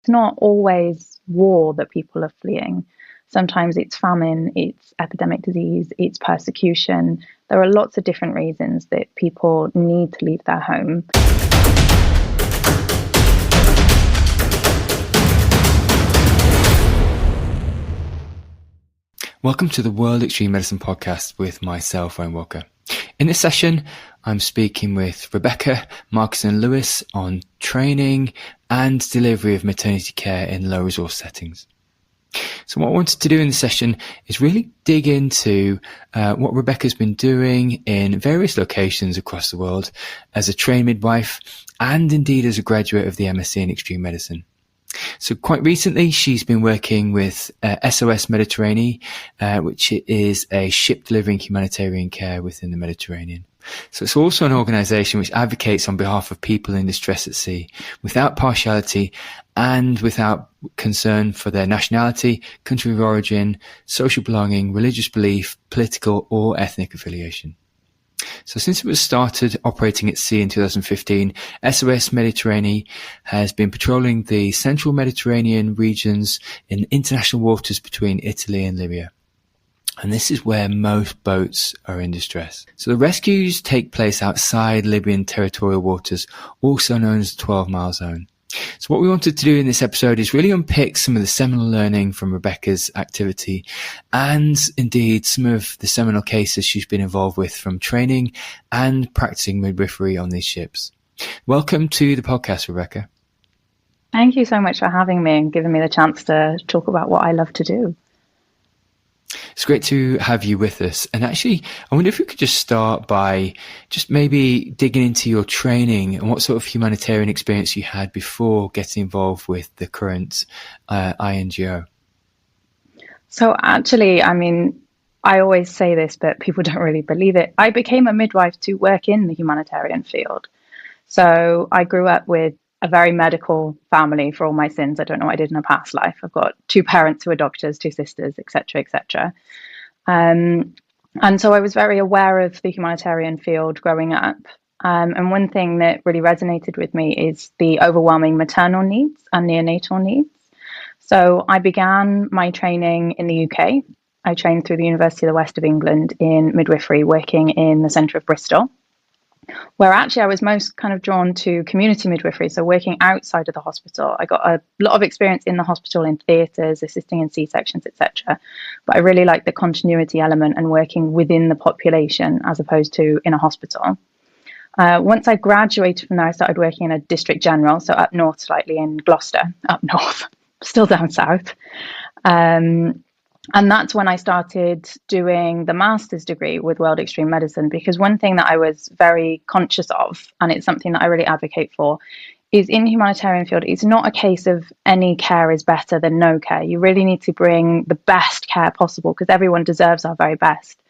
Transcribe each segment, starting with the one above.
It's not always war that people are fleeing. Sometimes it's famine, it's epidemic disease, it's persecution. There are lots of different reasons that people need to leave their home. Welcome to the World Extreme Medicine podcast with myself, Wayne Walker. In this session, I'm speaking with Rebecca Marcussen-Lewis on training and delivery of maternity care in low resource settings. So what I wanted to do in this session is really dig into what Rebecca's been doing in various locations across the world as a trained midwife and indeed as a graduate of the MSc in Extreme Medicine. So quite recently, she's been working with SOS Méditerranée, which is a ship delivering humanitarian care within the Mediterranean. So it's also an organisation which advocates on behalf of people in distress at sea, without partiality and without concern for their nationality, country of origin, social belonging, religious belief, political or ethnic affiliation. So since it was started operating at sea in 2015, SOS Méditerranée has been patrolling the central Mediterranean regions in international waters between Italy and Libya. And this is where most boats are in distress. So the rescues take place outside Libyan territorial waters, also known as the 12-mile zone. So what we wanted to do in this episode is really unpick some of the seminal learning from Rebecca's activity and indeed some of the seminal cases she's been involved with from training and practising midwifery on these ships. Welcome to the podcast, Rebecca. Thank you so much for having me and giving me the chance to talk about what I love to do. It's great to have you with us. And actually, I wonder if we could just start by just maybe digging into your training and what sort of humanitarian experience you had before getting involved with the current INGO. So actually, I always say this, but people don't really believe it. I became a midwife to work in the humanitarian field. So I grew up with a very medical family for all my sins. I don't know what I did in a past life. I've got two parents who are doctors, two sisters, etc., etc. And so I was very aware of the humanitarian field growing up. And one thing that really resonated with me is the overwhelming maternal needs and neonatal needs. So I began my training in the UK. I trained through the University of the West of England in midwifery, working in the centre of Bristol, where actually I was most kind of drawn to community midwifery, so working outside of the hospital. I got a lot of experience in the hospital, in theatres, assisting in C-sections, etc. But I really liked the continuity element and working within the population as opposed to in a hospital. Once I graduated from there, I started working in a district general, so up north slightly in Gloucester, up north, still down south. And that's when I started doing the master's degree with World Extreme Medicine, because one thing that I was very conscious of, and it's something that I really advocate for, is in the humanitarian field, it's not a case of any care is better than no care. You really need to bring the best care possible because everyone deserves our very best.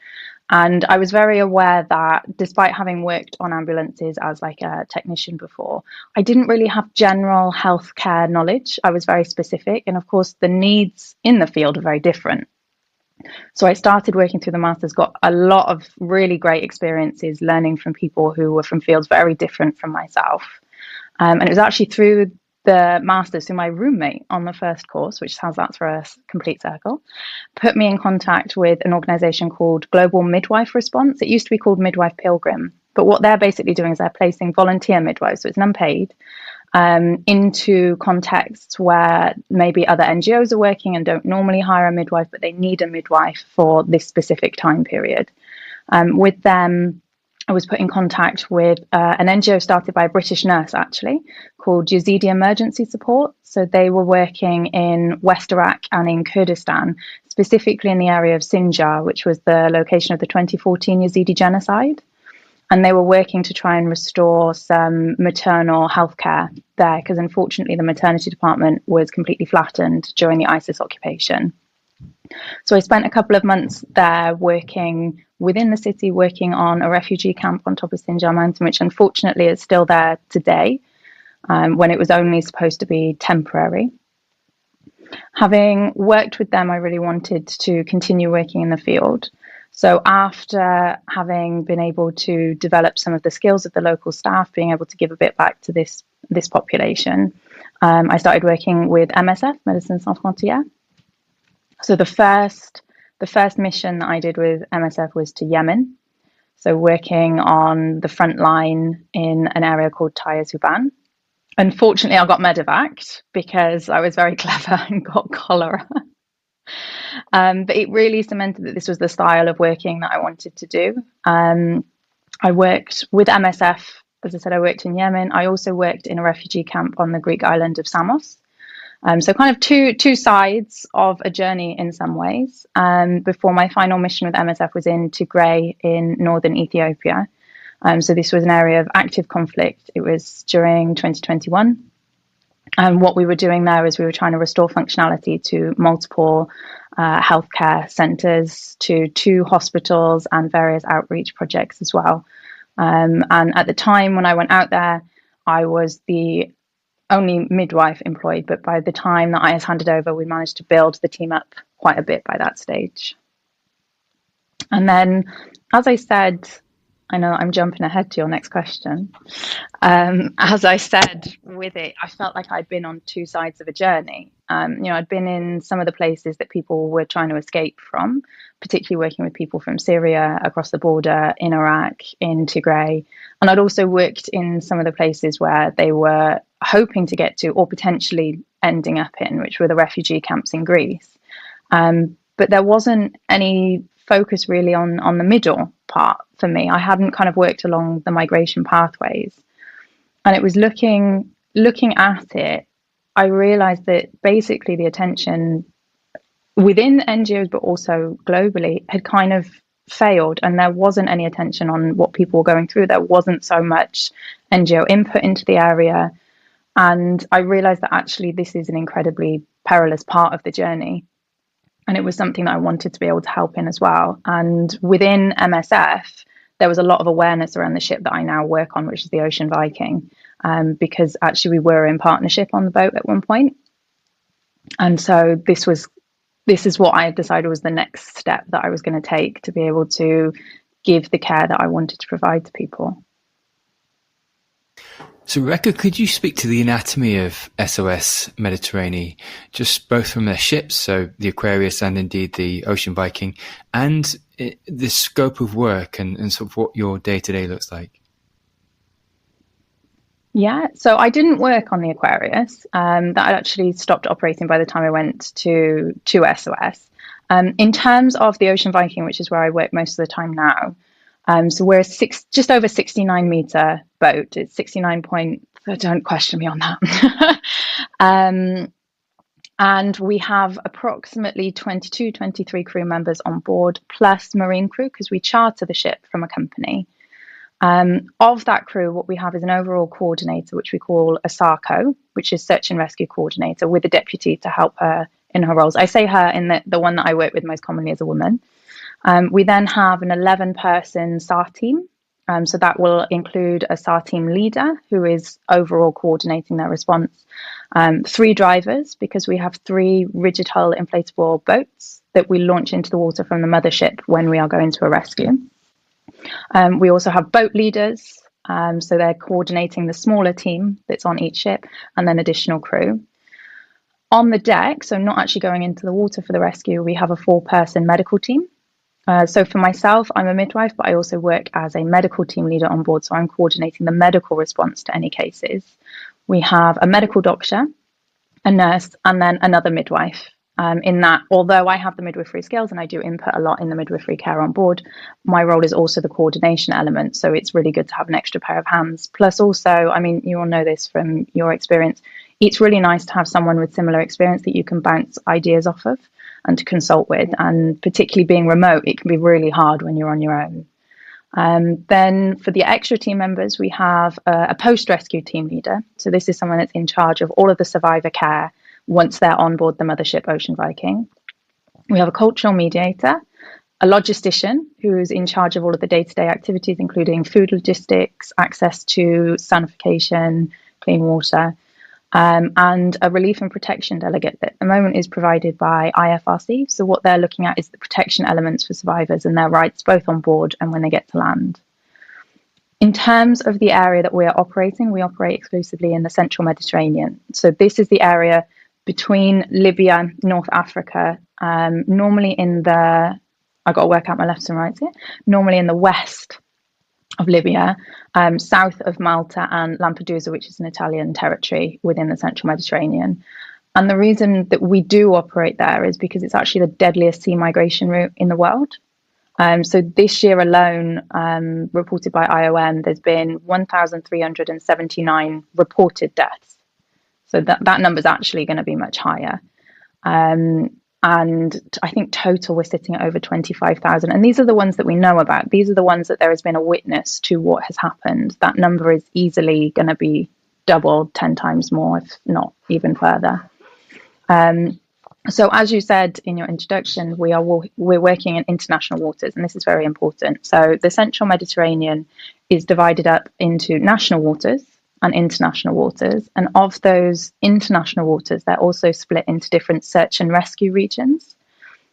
And I was very aware that despite having worked on ambulances as like a technician before, I didn't really have general healthcare knowledge. I was very specific. And of course, the needs in the field are very different. So I started working through the masters, got a lot of really great experiences learning from people who were from fields very different from myself. And it was actually through the masters, so my roommate on the first course, which sounds that's for a complete circle, put me in contact with an organisation called Global Midwife Response. It used to be called Midwife Pilgrim, but what they're basically doing is they're placing volunteer midwives, so it's unpaid, into contexts where maybe other NGOs are working and don't normally hire a midwife, but they need a midwife for this specific time period. With them, I was put in contact with an NGO started by a British nurse, actually, called Yazidi Emergency Support. So they were working in West Iraq and in Kurdistan, specifically in the area of Sinjar, which was the location of the 2014 Yazidi genocide. And they were working to try and restore some maternal healthcare there, because unfortunately the maternity department was completely flattened during the ISIS occupation. So I spent a couple of months there working within the city, working on a refugee camp on top of Sinjar Mountain, which unfortunately is still there today, when it was only supposed to be temporary. Having worked with them, I really wanted to continue working in the field. So after having been able to develop some of the skills of the local staff, being able to give a bit back to this population, I started working with MSF, Médecins Sans Frontières. So the first mission that I did with MSF was to Yemen. So working on the front line in an area called Taya Zuban. Unfortunately, I got medevaced because I was very clever and got cholera. But it really cemented that this was the style of working that I wanted to do. I worked with MSF. As I said, I worked in Yemen. I also worked in a refugee camp on the Greek island of Samos. So kind of two sides of a journey in some ways. Before my final mission with MSF was in Tigray in northern Ethiopia. So this was an area of active conflict. It was during 2021. And what we were doing there is we were trying to restore functionality to multiple healthcare centres, to 2 hospitals and various outreach projects as well. And at the time when I went out there, I was the only midwife employed, but by the time that I was handed over, we managed to build the team up quite a bit by that stage. And then, as I said, I know I'm jumping ahead to your next question. As I said, with it, I felt like I'd been on 2 sides of a journey. I'd been in some of the places that people were trying to escape from, particularly working with people from Syria, across the border, in Iraq, in Tigray. And I'd also worked in some of the places where they were hoping to get to, or potentially ending up in, which were the refugee camps in Greece. But there wasn't any focus really on the middle part for me. I hadn't kind of worked along the migration pathways. And it was looking at it, I realized that basically the attention within NGOs, but also globally, had kind of failed, and there wasn't any attention on what people were going through. There wasn't so much NGO input into the area. And I realized that actually this is an incredibly perilous part of the journey. And it was something that I wanted to be able to help in as well. And within MSF, there was a lot of awareness around the ship that I now work on, which is the Ocean Viking, because actually we were in partnership on the boat at one point. And so this is what I decided was the next step that I was going to take to be able to give the care that I wanted to provide to people. So, Rebecca, could you speak to the anatomy of SOS Méditerranée, just both from their ships, so the Aquarius and indeed the Ocean Viking, and the scope of work and sort of what your day-to-day looks like? Yeah, so I didn't work on the Aquarius. That actually stopped operating by the time I went to SOS. In terms of the Ocean Viking, which is where I work most of the time now, so we're just over 69 meter boat. It's 69 point, don't question me on that. And we have approximately 22, 23 crew members on board, plus marine crew, because we charter the ship from a company. Of that crew, what we have is an overall coordinator, which we call a SARCO, which is Search and Rescue Coordinator, with a deputy to help her in her roles. I say her in the one that I work with most commonly as a woman. We then have an 11-person SAR team. So that will include a SAR team leader who is overall coordinating their response. 3 drivers, because we have 3 rigid hull inflatable boats that we launch into the water from the mothership when we are going to a rescue. We also have boat leaders. So they're coordinating the smaller team that's on each ship, and then additional crew. On the deck, so not actually going into the water for the rescue, we have a 4-person medical team. So for myself, I'm a midwife, but I also work as a medical team leader on board. So I'm coordinating the medical response to any cases. We have a medical doctor, a nurse, and then another midwife. In that, although I have the midwifery skills and I do input a lot in the midwifery care on board, my role is also the coordination element. So it's really good to have an extra pair of hands. Plus also, I mean, you all know this from your experience, it's really nice to have someone with similar experience that you can bounce ideas off of and to consult with. And particularly being remote, it can be really hard when you're on your own. Then for the extra team members, we have a post-rescue team leader. So this is someone that's in charge of all of the survivor care once they're on board the mothership Ocean Viking. We have a cultural mediator, a logistician who's in charge of all of the day-to-day activities, including food logistics, access to sanification, clean water, and a relief and protection delegate that at the moment is provided by IFRC. So what they're looking at is the protection elements for survivors and their rights both on board and when they get to land. In terms of the area that we are operating, we operate exclusively in the central Mediterranean. So this is the area between Libya, North Africa, normally in the, I've got to work out my lefts and rights here, normally in the west of Libya, south of Malta and Lampedusa, which is an Italian territory within the central Mediterranean. And the reason that we do operate there is because it's actually the deadliest sea migration route in the world. So this year alone, reported by IOM, there's been 1,379 reported deaths. So that number is actually going to be much higher. And I think total we're sitting at over 25,000. And these are the ones that we know about. These are the ones that there has been a witness to what has happened. That number is easily going to be double, 10 times more, if not even further. So as you said in your introduction, we're working in international waters, and this is very important. So the central Mediterranean is divided up into national waters and international waters. And of those international waters, they're also split into different search and rescue regions.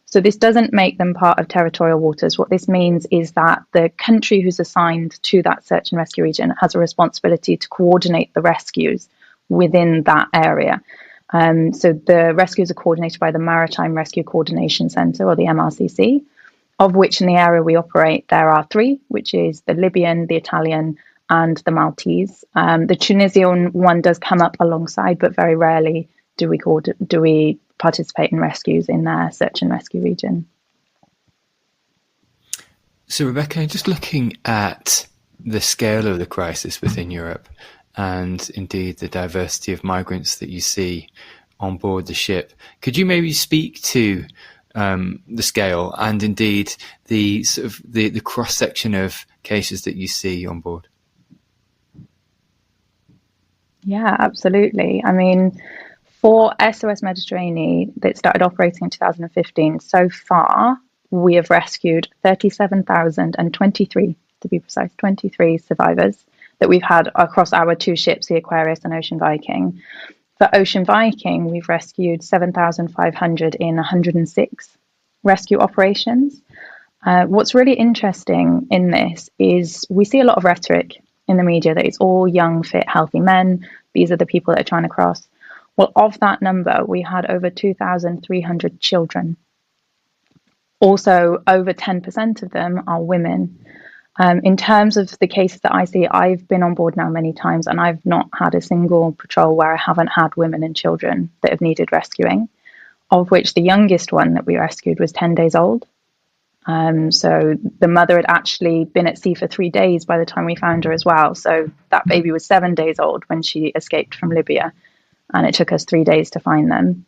So this doesn't make them part of territorial waters. What this means is that the country who's assigned to that search and rescue region has a responsibility to coordinate the rescues within that area. So the rescues are coordinated by the Maritime Rescue Coordination Centre, or the MRCC, of which in the area we operate, there are three, which is the Libyan, the Italian, and the Maltese. The Tunisian one does come up alongside, but very rarely do we participate in rescues in their search and rescue region. So, Rebecca, just looking at the scale of the crisis within Europe, and indeed the diversity of migrants that you see on board the ship, could you maybe speak to the scale and indeed the sort of the cross section of cases that you see on board? Yeah, absolutely. I mean, for SOS Méditerranée that started operating in 2015, so far we have rescued 37,023, to be precise, 23 survivors that we've had across our two ships, the Aquarius and Ocean Viking. For Ocean Viking, we've rescued 7,500 in 106 rescue operations. What's really interesting in this is we see a lot of rhetoric in the media that it's all young, fit, healthy men. These are the people that are trying to cross. Well, of that number, we had over 2,300 children. Also, over 10% of them are women. In terms of the cases that I see, I've been on board now many times, and I've not had a single patrol where I haven't had women and children that have needed rescuing, of which the youngest one that we rescued was 10 days old. So the mother had actually been at sea for 3 days by the time we found her as well. So that baby was 7 days old when she escaped from Libya, and it took us 3 days to find them.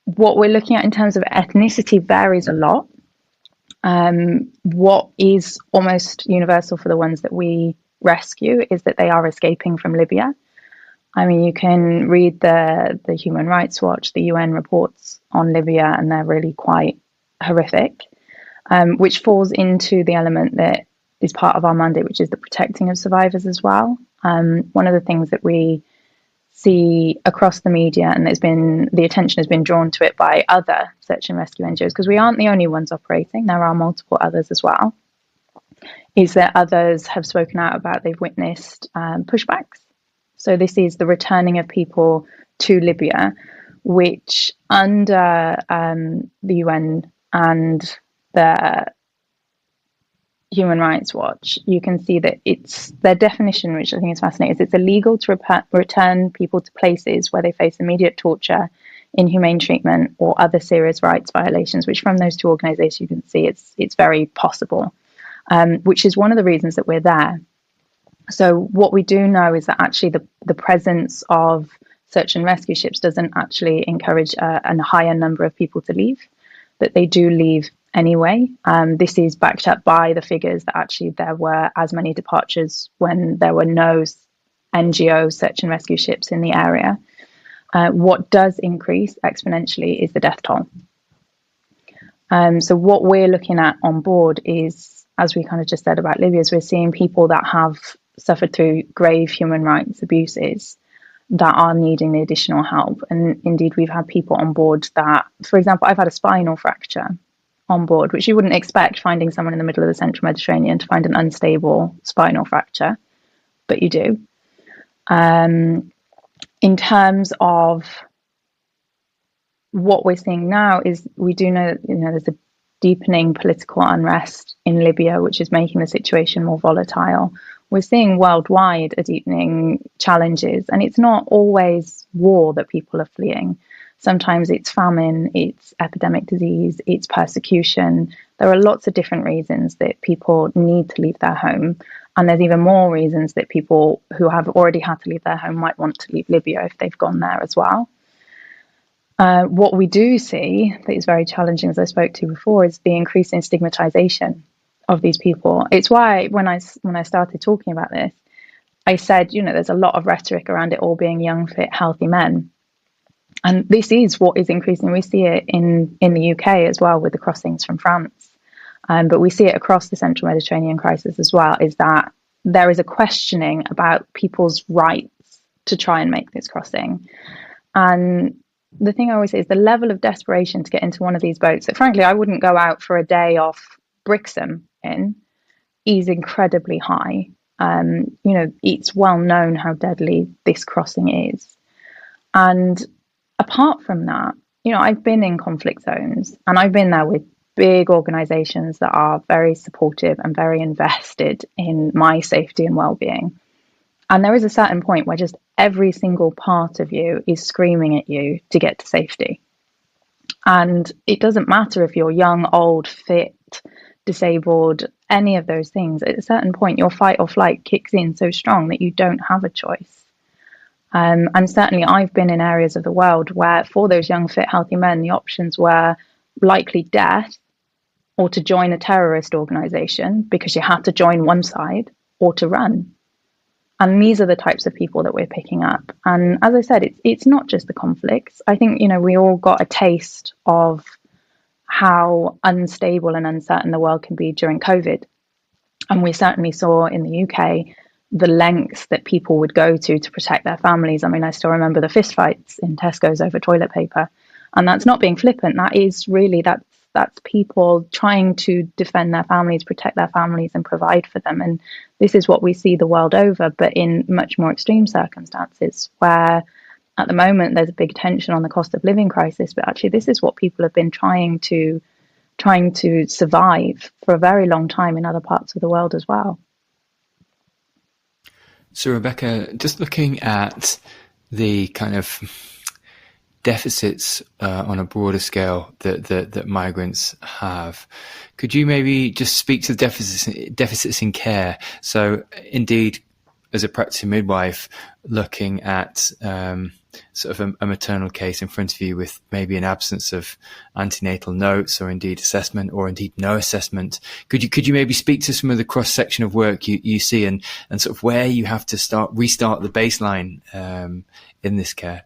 What we're looking at in terms of ethnicity varies a lot. What is almost universal for the ones that we rescue is that they are escaping from Libya. I mean, you can read the Human Rights Watch, the UN reports on Libya, and they're really quite horrific, which falls into the element that is part of our mandate, which is the protecting of survivors as well. One of the things that we see across the media, and the attention has been drawn to it by other search and rescue NGOs, because we aren't the only ones operating, there are multiple others as well, is that others have spoken out about they've witnessed pushbacks. So this is the returning of people to Libya, which under the UN and the Human Rights Watch, you can see that it's their definition, which I think is fascinating, is it's illegal to return people to places where they face immediate torture, inhumane treatment, or other serious rights violations, which from those two organisations you can see it's very possible, which is one of the reasons that we're there. So what we do know is that actually the presence of search and rescue ships doesn't actually encourage a higher number of people to leave, that they do leave anyway. This is backed up by the figures that actually there were as many departures when there were no NGO search and rescue ships in the area. What does increase exponentially is the death toll. So what we're looking at on board is, as we kind of just said about Libya, is we're seeing people that have suffered through grave human rights abuses that are needing the additional help. And indeed, we've had people on board that, for example, I've had a spinal fracture. on board, which you wouldn't expect finding someone in the middle of the central Mediterranean to find an unstable spinal fracture, but you do. In terms of what we're seeing now is we do know that there's a deepening political unrest in Libya, which is making the situation more volatile. We're seeing worldwide a deepening challenges, and it's not always war that people are fleeing. Sometimes it's famine, it's epidemic disease, it's persecution. There are lots of different reasons that people need to leave their home. And there's even more reasons that people who have already had to leave their home might want to leave Libya if they've gone there as well. What we do see that is very challenging, as I spoke to before, is the increasing stigmatization of these people. It's why when I started talking about this, I said, there's a lot of rhetoric around it all being young, fit, healthy men. And this is what is increasing. We see it in the UK as well with the crossings from France. But we see it across the central Mediterranean crisis as well, is that there is a questioning about people's rights to try and make this crossing. And the thing I always say is the level of desperation to get into one of these boats that, frankly, I wouldn't go out for a day off Brixham in, is incredibly high. It's well known how deadly this crossing is. And apart from that, I've been in conflict zones, and I've been there with big organizations that are very supportive and very invested in my safety and well-being. And there is a certain point where just every single part of you is screaming at you to get to safety. And it doesn't matter if you're young, old, fit, disabled, any of those things. At a certain point, your fight or flight kicks in so strong that you don't have a choice. And certainly I've been in areas of the world where for those young, fit, healthy men, the options were likely death or to join a terrorist organization because you had to join one side, or to run. And these are the types of people that we're picking up. And as I said, it's not just the conflicts. I think, we all got a taste of how unstable and uncertain the world can be during COVID. And we certainly saw in the UK the lengths that people would go to protect their families. I mean, I still remember the fistfights in Tesco's over toilet paper. And that's not being flippant. That is really, that's people trying to defend their families, protect their families and provide for them. And this is what we see the world over, but in much more extreme circumstances where at the moment there's a big tension on the cost of living crisis, but actually this is what people have been trying to survive for a very long time in other parts of the world as well. So Rebecca, just looking at the kind of deficits on a broader scale that migrants have, could you maybe just speak to the deficits in care? So indeed, as a practicing midwife, looking at sort of a maternal case in front of you with maybe an absence of antenatal notes or indeed assessment or indeed no assessment, could you maybe speak to some of the cross section of work you see and sort of where you have to restart the baseline in this care?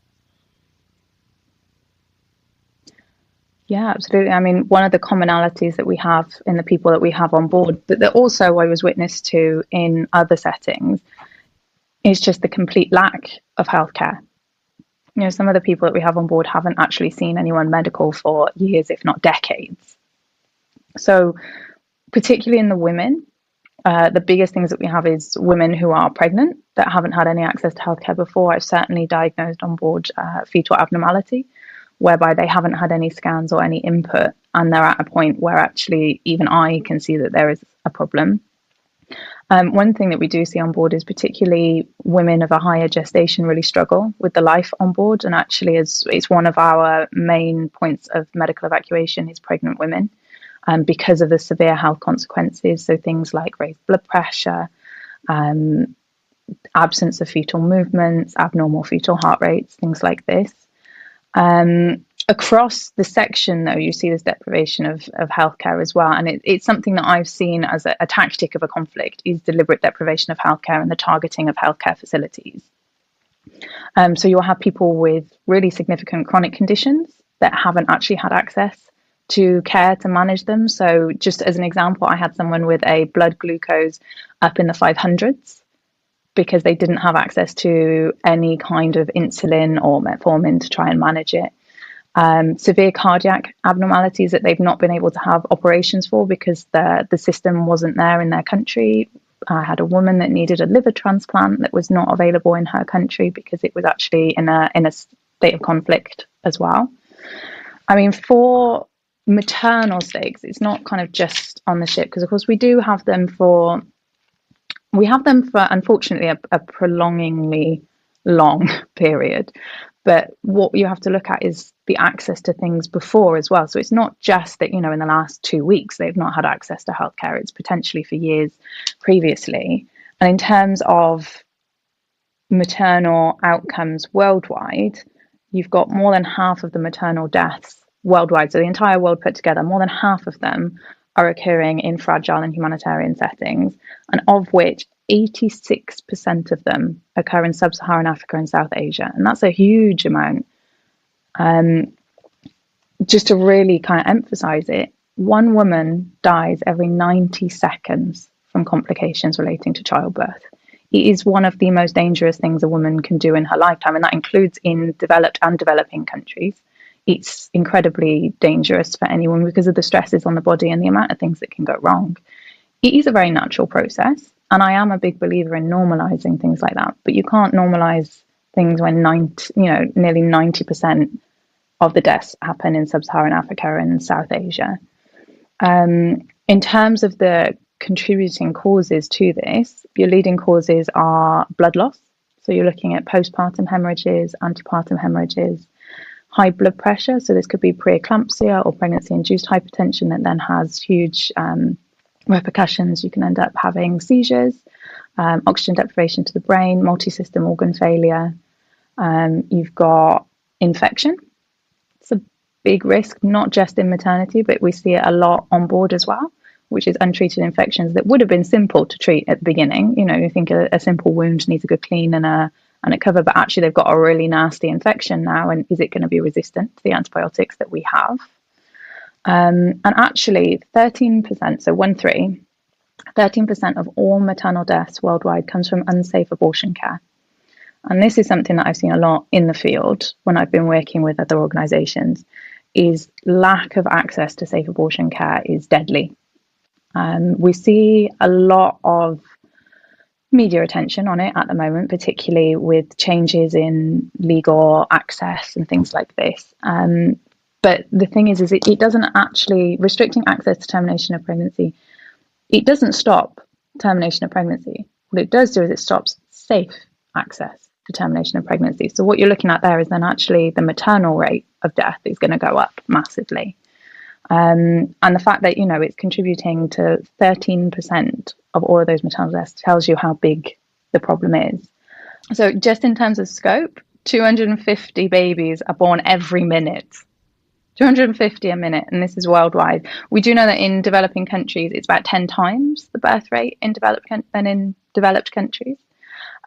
Yeah, absolutely. I mean, one of the commonalities that we have in the people that we have on board, but that also I was witness to in other settings, is just the complete lack of healthcare. Some of the people that we have on board haven't actually seen anyone medical for years, if not decades. So particularly in the women, the biggest things that we have is women who are pregnant that haven't had any access to healthcare before. I've certainly diagnosed on board fetal abnormality, whereby they haven't had any scans or any input, and they're at a point where actually even I can see that there is a problem. One thing that we do see on board is particularly women of a higher gestation really struggle with the life on board, and actually it's one of our main points of medical evacuation is pregnant women, because of the severe health consequences. So things like raised blood pressure, absence of fetal movements, abnormal fetal heart rates, things like this. Across the section, though, you see this deprivation of healthcare as well. And it's something that I've seen as a tactic of a conflict is deliberate deprivation of healthcare and the targeting of healthcare facilities. So you'll have people with really significant chronic conditions that haven't actually had access to care to manage them. So just as an example, I had someone with a blood glucose up in the 500s because they didn't have access to any kind of insulin or metformin to try and manage it. severe cardiac abnormalities that they've not been able to have operations for because the system wasn't there in their country. I had a woman that needed a liver transplant that was not available in her country because it was actually in a state of conflict as well. I mean, for maternal stakes, it's not kind of just on the ship, because of course we have them for unfortunately a prolongingly long period. But what you have to look at is the access to things before as well. So it's not just that, in the last 2 weeks they've not had access to healthcare. It's potentially for years previously. And in terms of maternal outcomes worldwide, you've got more than half of the maternal deaths worldwide. So the entire world put together, more than half of them are occurring in fragile and humanitarian settings, and of which 86% of them occur in sub-Saharan Africa and South Asia. And that's a huge amount. Just to really kind of emphasize it, one woman dies every 90 seconds from complications relating to childbirth. It is one of the most dangerous things a woman can do in her lifetime, and that includes in developed and developing countries. It's incredibly dangerous for anyone because of the stresses on the body and the amount of things that can go wrong. It is a very natural process, and I am a big believer in normalizing things like that. But you can't normalize things when nearly 90% of the deaths happen in sub-Saharan Africa and South Asia. In terms of the contributing causes to this, your leading causes are blood loss. So you're looking at postpartum hemorrhages, antepartum hemorrhages, high blood pressure. So this could be preeclampsia or pregnancy-induced hypertension that then has huge repercussions. You can end up having seizures, oxygen deprivation to the brain, multi-system organ failure. You've got infection. It's a big risk, not just in maternity, but we see it a lot on board as well, which is untreated infections that would have been simple to treat at the beginning. You think a simple wound needs a good clean and a cover, but actually they've got a really nasty infection now, and is it going to be resistant to the antibiotics that we have? And actually 13%, so 13% of all maternal deaths worldwide comes from unsafe abortion care. And this is something that I've seen a lot in the field when I've been working with other organisations, is lack of access to safe abortion care is deadly. We see a lot of media attention on it at the moment, particularly with changes in legal access and things like this. But the thing is it doesn't actually, restricting access to termination of pregnancy, it doesn't stop termination of pregnancy. What it does do is it stops safe access to termination of pregnancy. So what you're looking at there is then actually the maternal rate of death is going to go up massively. And the fact that, it's contributing to 13% of all of those maternal deaths tells you how big the problem is. So just in terms of scope, 250 babies are born every minute. 250 a minute, and this is worldwide. We do know that in developing countries, it's about 10 times the birth rate in developed countries.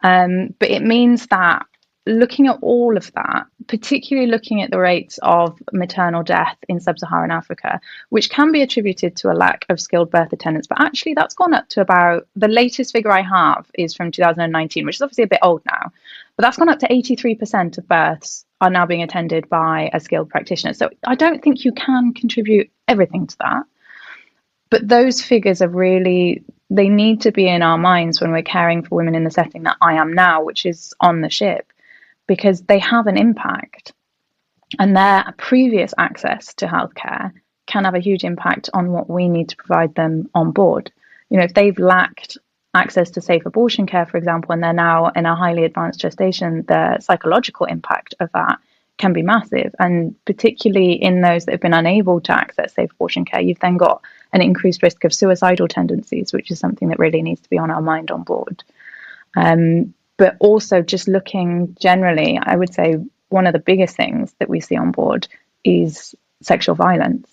But it means that looking at all of that, particularly looking at the rates of maternal death in sub-Saharan Africa, which can be attributed to a lack of skilled birth attendants, but actually that's gone up to about, the latest figure I have is from 2019, which is obviously a bit old now, but that's gone up to 83% of births are now being attended by a skilled practitioner. So I don't think you can contribute everything to that, but those figures are really, they need to be in our minds when we're caring for women in the setting that I am now, which is on the ship, because they have an impact, and their previous access to healthcare can have a huge impact on what we need to provide them on board. If they've lacked access to safe abortion care, for example, and they're now in a highly advanced gestation, the psychological impact of that can be massive. And particularly in those that have been unable to access safe abortion care, you've then got an increased risk of suicidal tendencies, which is something that really needs to be on our mind on board. But also just looking generally, I would say one of the biggest things that we see on board is sexual violence.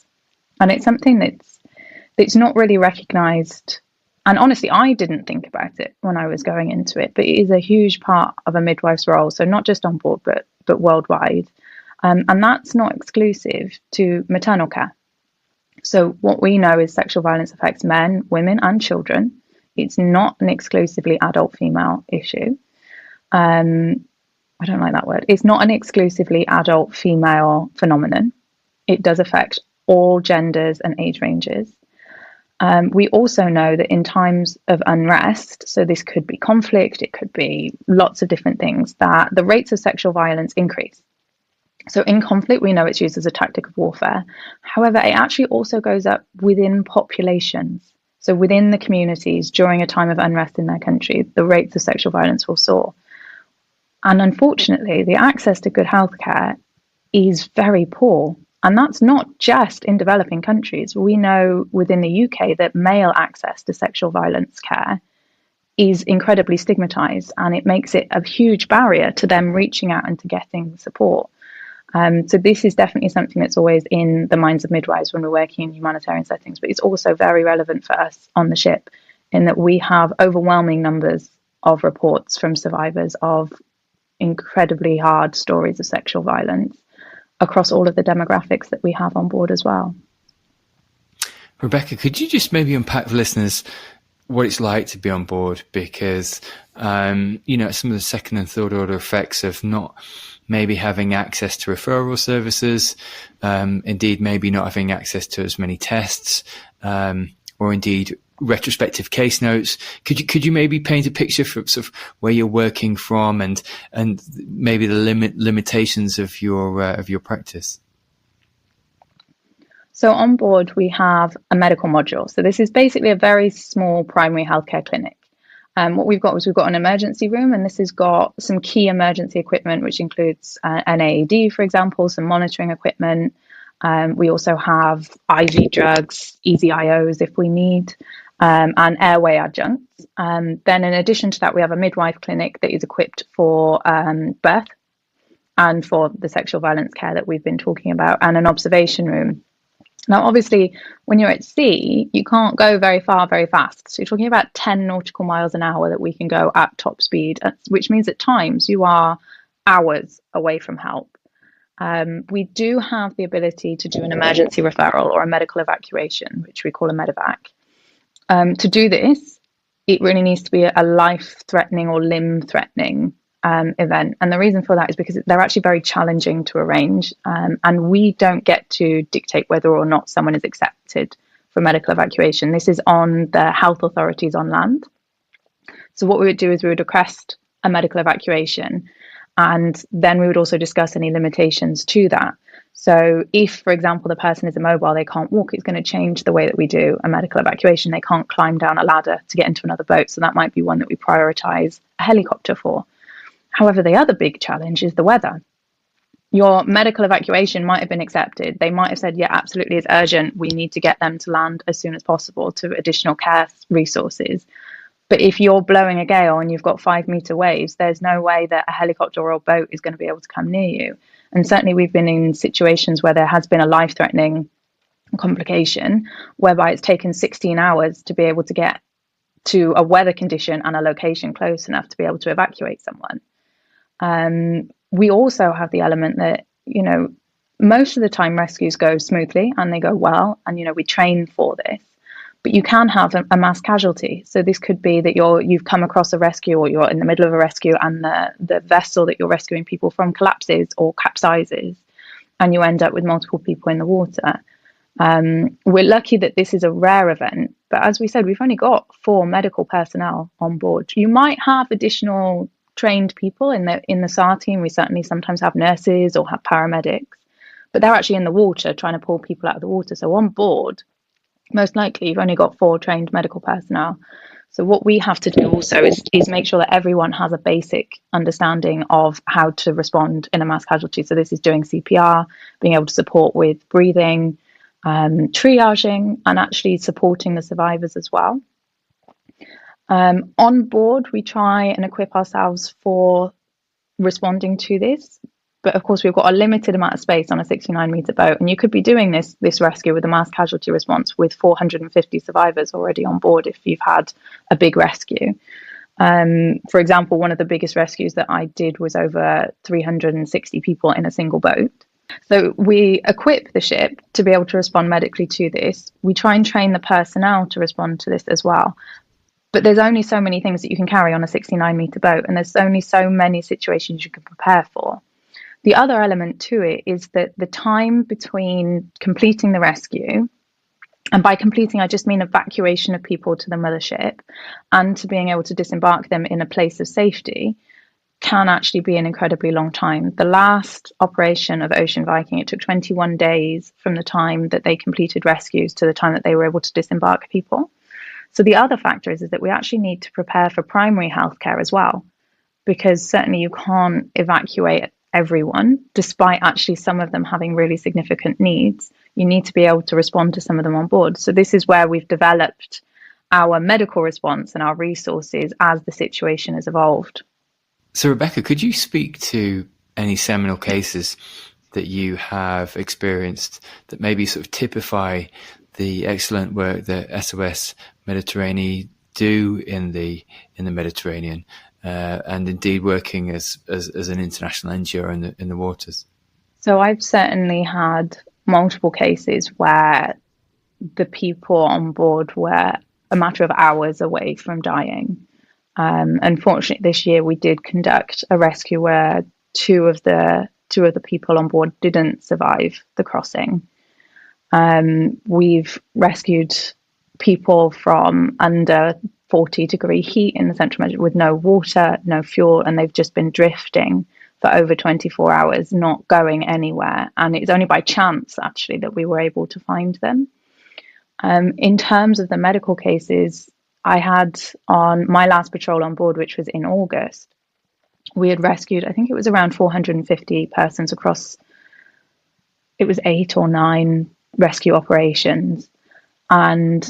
And it's something that's not really recognised. And honestly, I didn't think about it when I was going into it, but it is a huge part of a midwife's role. So not just on board, but worldwide. And that's not exclusive to maternal care. So what we know is sexual violence affects men, women and children. It's not an exclusively adult female issue. I don't like that word. It's not an exclusively adult female phenomenon. It does affect all genders and age ranges. We also know that in times of unrest, so this could be conflict, it could be lots of different things, that the rates of sexual violence increase. So in conflict, we know it's used as a tactic of warfare. However, it actually also goes up within populations. So within the communities, during a time of unrest in their country, the rates of sexual violence will soar. And unfortunately, the access to good healthcare is very poor. And that's not just in developing countries. We know within the UK that male access to sexual violence care is incredibly stigmatized, and it makes it a huge barrier to them reaching out and to getting support. So this is definitely something that's always in the minds of midwives when we're working in humanitarian settings, but it's also very relevant for us on the ship in that we have overwhelming numbers of reports from survivors of incredibly hard stories of sexual violence across all of the demographics that we have on board as well. Rebecca, could you just maybe unpack for listeners what it's like to be on board? Because, some of the second and third order effects of not maybe having access to referral services, indeed maybe not having access to as many tests, or indeed retrospective case notes. Could you maybe paint a picture for sort of where you're working from and maybe the limitations of your practice? So on board we have a medical module. So this is basically a very small primary healthcare clinic. What we've got an emergency room, and this has got some key emergency equipment, which includes an AED, for example, some monitoring equipment. We also have IV drugs, easy IOs if we need, and airway adjuncts. Then in addition to that, we have a midwife clinic that is equipped for birth and for the sexual violence care that we've been talking about, and an observation room. Now, obviously, when you're at sea, you can't go very far, very fast. So you're talking about 10 nautical miles an hour that we can go at top speed, which means at times you are hours away from help. We do have the ability to do an emergency referral or a medical evacuation, which we call a medevac. To do this, it really needs to be a life-threatening or limb-threatening event. And the reason for that is because they're actually very challenging to arrange. And we don't get to dictate whether or not someone is accepted for medical evacuation. This is on the health authorities on land. So what we would do is we would request a medical evacuation, and then we would also discuss any limitations to that. So if, for example, the person is immobile, they can't walk, it's going to change the way that we do a medical evacuation. They can't climb down a ladder to get into another boat. So that might be one that we prioritize a helicopter for. However, the other big challenge is the weather. Your medical evacuation might have been accepted. They might have said, yeah, absolutely, it's urgent. We need to get them to land as soon as possible to additional care resources. But if you're blowing a gale and you've got 5-meter waves, there's no way that a helicopter or a boat is going to be able to come near you. And certainly we've been in situations where there has been a life-threatening complication, whereby it's taken 16 hours to be able to get to a weather condition and a location close enough to be able to evacuate someone. We also have the element that, most of the time rescues go smoothly and they go well, and, we train for this. But you can have a mass casualty. So this could be that you've come across a rescue, or you're in the middle of a rescue and the vessel that you're rescuing people from collapses or capsizes, and you end up with multiple people in the water. We're lucky that this is a rare event, but as we said, we've only got 4 medical personnel on board. You might have additional trained people in the SAR team. We certainly sometimes have nurses or have paramedics, but they're actually in the water trying to pull people out of the water. So on board, most likely you've only got 4 trained medical personnel. So what we have to do also is make sure that everyone has a basic understanding of how to respond in a mass casualty. So this is doing CPR, being able to support with breathing, triaging, and actually supporting the survivors as well. On board, we try and equip ourselves for responding to this. But of course, we've got a limited amount of space on a 69-meter boat, and you could be doing this rescue with a mass casualty response with 450 survivors already on board if you've had a big rescue. For example, one of the biggest rescues that I did was over 360 people in a single boat. So we equip the ship to be able to respond medically to this. We try and train the personnel to respond to this as well. But there's only so many things that you can carry on a 69-metre boat, and there's only so many situations you can prepare for. The other element to it is that the time between completing the rescue, and by completing I just mean evacuation of people to the mothership, and to being able to disembark them in a place of safety, can actually be an incredibly long time. The last operation of Ocean Viking, it took 21 days from the time that they completed rescues to the time that they were able to disembark people. So the other factor is that we actually need to prepare for primary healthcare as well, because certainly you can't evacuate everyone, despite actually some of them having really significant needs. You need to be able to respond to some of them on board. So this is where we've developed our medical response and our resources as the situation has evolved. So Rebecca, could you speak to any seminal cases that you have experienced that maybe sort of typify the excellent work that SOS Méditerranée do in the Mediterranean, and indeed working as an international NGO in the waters? So I've certainly had multiple cases where the people on board were a matter of hours away from dying. Unfortunately, this year we did conduct a rescue where two of the people on board didn't survive the crossing. We've rescued people from under 40-degree heat in the central Mediterranean with no water, no fuel, and they've just been drifting for over 24 hours, not going anywhere. And it's only by chance, actually, that we were able to find them. In terms of the medical cases, I had on my last patrol on board, which was in August, we had rescued, I think it was around 450 persons across, it was 8 or 9 rescue operations. And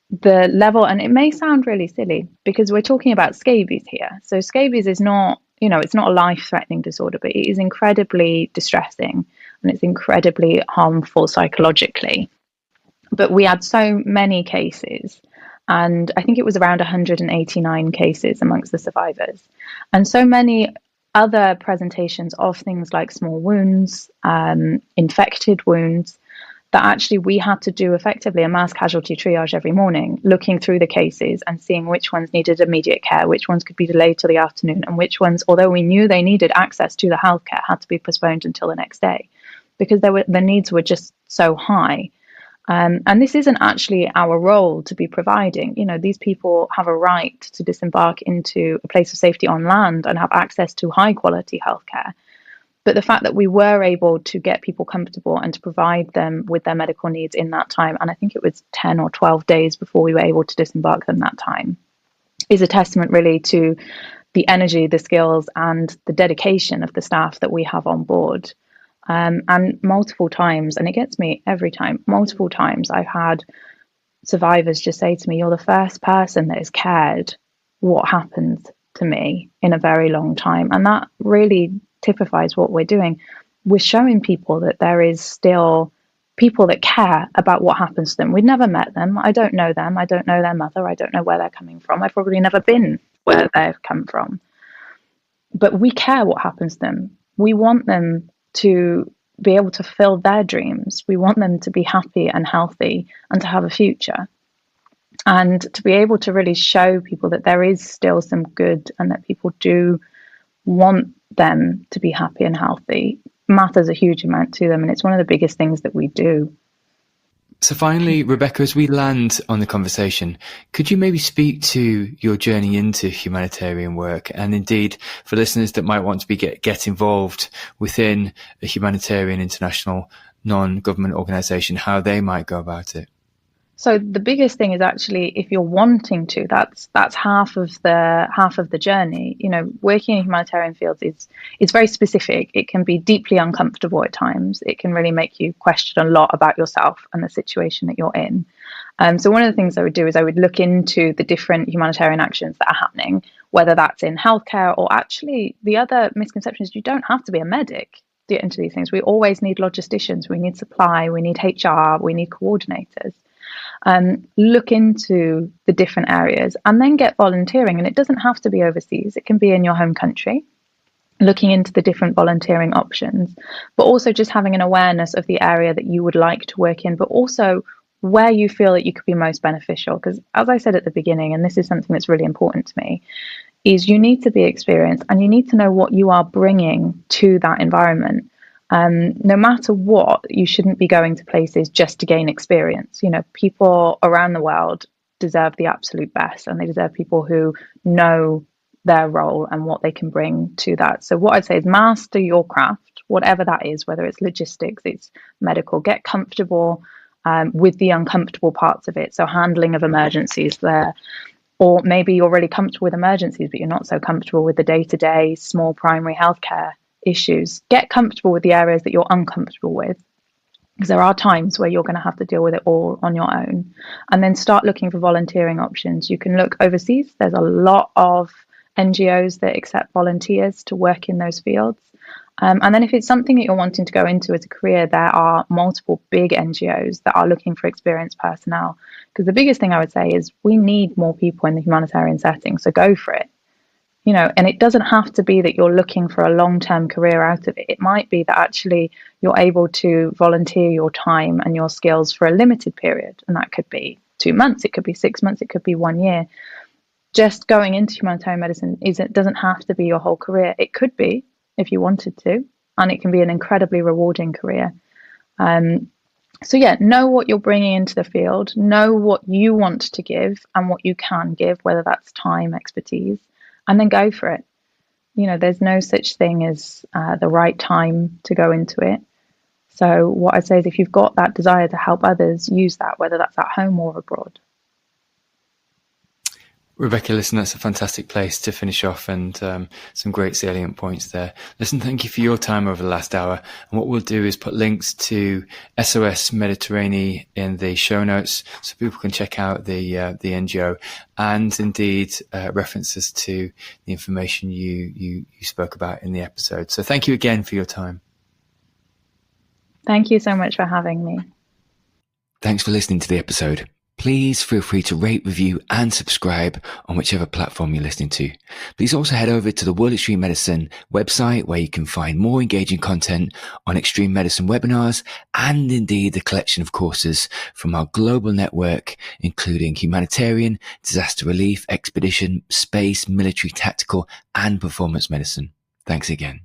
the level, and it may sound really silly because we're talking about scabies here. So scabies is not, it's not a life-threatening disorder, but it is incredibly distressing and it's incredibly harmful psychologically. But we had so many cases, and I think it was around 189 cases amongst the survivors, and so many other presentations of things like small wounds, infected wounds, that actually we had to do effectively a mass casualty triage every morning, looking through the cases and seeing which ones needed immediate care, which ones could be delayed till the afternoon, and which ones, although we knew they needed access to the healthcare, had to be postponed until the next day because the needs were just so high. And this isn't actually our role to be providing. These people have a right to disembark into a place of safety on land and have access to high quality healthcare. But the fact that we were able to get people comfortable and to provide them with their medical needs in that time, and I think it was 10 or 12 days before we were able to disembark them that time, is a testament really to the energy, the skills, and the dedication of the staff that we have on board. And multiple times, and it gets me every time, multiple times I've had survivors just say to me, "You're the first person that has cared what happens to me in a very long time." And that really typifies what we're doing. We're showing people that there is still people that care about what happens to them. We've never met them. I don't know them. I don't know their mother. I don't know where they're coming from. I've probably never been where they've come from. But we care what happens to them. We want them to be able to fulfill their dreams. We want them to be happy and healthy and to have a future. And to be able to really show people that there is still some good and that people do want them to be happy and healthy matters a huge amount to them. And it's one of the biggest things that we do. So finally, Rebecca, as we land on the conversation, could you maybe speak to your journey into humanitarian work, and indeed for listeners that might want to get involved within a humanitarian international non-government organisation, how they might go about it? So the biggest thing is actually, if you're wanting to, that's half of the journey. Working in humanitarian fields is very specific. It can be deeply uncomfortable at times. It can really make you question a lot about yourself and the situation that you're in. So one of the things I would do is I would look into the different humanitarian actions that are happening, whether that's in healthcare or actually the other misconception is you don't have to be a medic to get into these things. We always need logisticians. We need supply. We need HR. We need coordinators. Look into the different areas and then get volunteering. And it doesn't have to be overseas. It can be in your home country, looking into the different volunteering options, but also just having an awareness of the area that you would like to work in, but also where you feel that you could be most beneficial. Because as I said at the beginning, and this is something that's really important to me, is you need to be experienced and you need to know what you are bringing to that environment. No matter what, you shouldn't be going to places just to gain experience. You know, people around the world deserve the absolute best, and they deserve people who know their role and what they can bring to that. So what I'd say is master your craft, whatever that is, whether it's logistics, it's medical, get comfortable with the uncomfortable parts of it. So handling of emergencies there, or maybe you're really comfortable with emergencies, but you're not so comfortable with the day-to-day small primary healthcare issues. Get comfortable with the areas that you're uncomfortable with, because there are times where you're going to have to deal with it all on your own. And then start looking for volunteering options. You can look overseas. There's a lot of NGOs that accept volunteers to work in those fields. And then if it's something that you're wanting to go into as a career, there are multiple big NGOs that are looking for experienced personnel. Because the biggest thing I would say is we need more people in the humanitarian setting, so go for it. You know, and it doesn't have to be that you're looking for a long-term career out of it. It might be that actually you're able to volunteer your time and your skills for a limited period. And that could be 2 months, it could be 6 months, it could be 1 year. Just going into humanitarian medicine doesn't have to be your whole career. It could be, if you wanted to, and it can be an incredibly rewarding career. So yeah, know what you're bringing into the field, know what you want to give and what you can give, whether that's time, expertise, and then go for it. You know, there's no such thing as the right time to go into it. So what I'd say is if you've got that desire to help others, use that, whether that's at home or abroad. Rebecca, listen, that's a fantastic place to finish off, and some great salient points there. Listen, thank you for your time over the last hour. And what we'll do is put links to SOS Méditerranée in the show notes so people can check out the NGO, and indeed references to the information you spoke about in the episode. So thank you again for your time. Thank you so much for having me. Thanks for listening to the episode. Please feel free to rate, review and subscribe on whichever platform you're listening to. Please also head over to the World Extreme Medicine website, where you can find more engaging content on extreme medicine webinars and indeed a collection of courses from our global network, including humanitarian, disaster relief, expedition, space, military, tactical and performance medicine. Thanks again.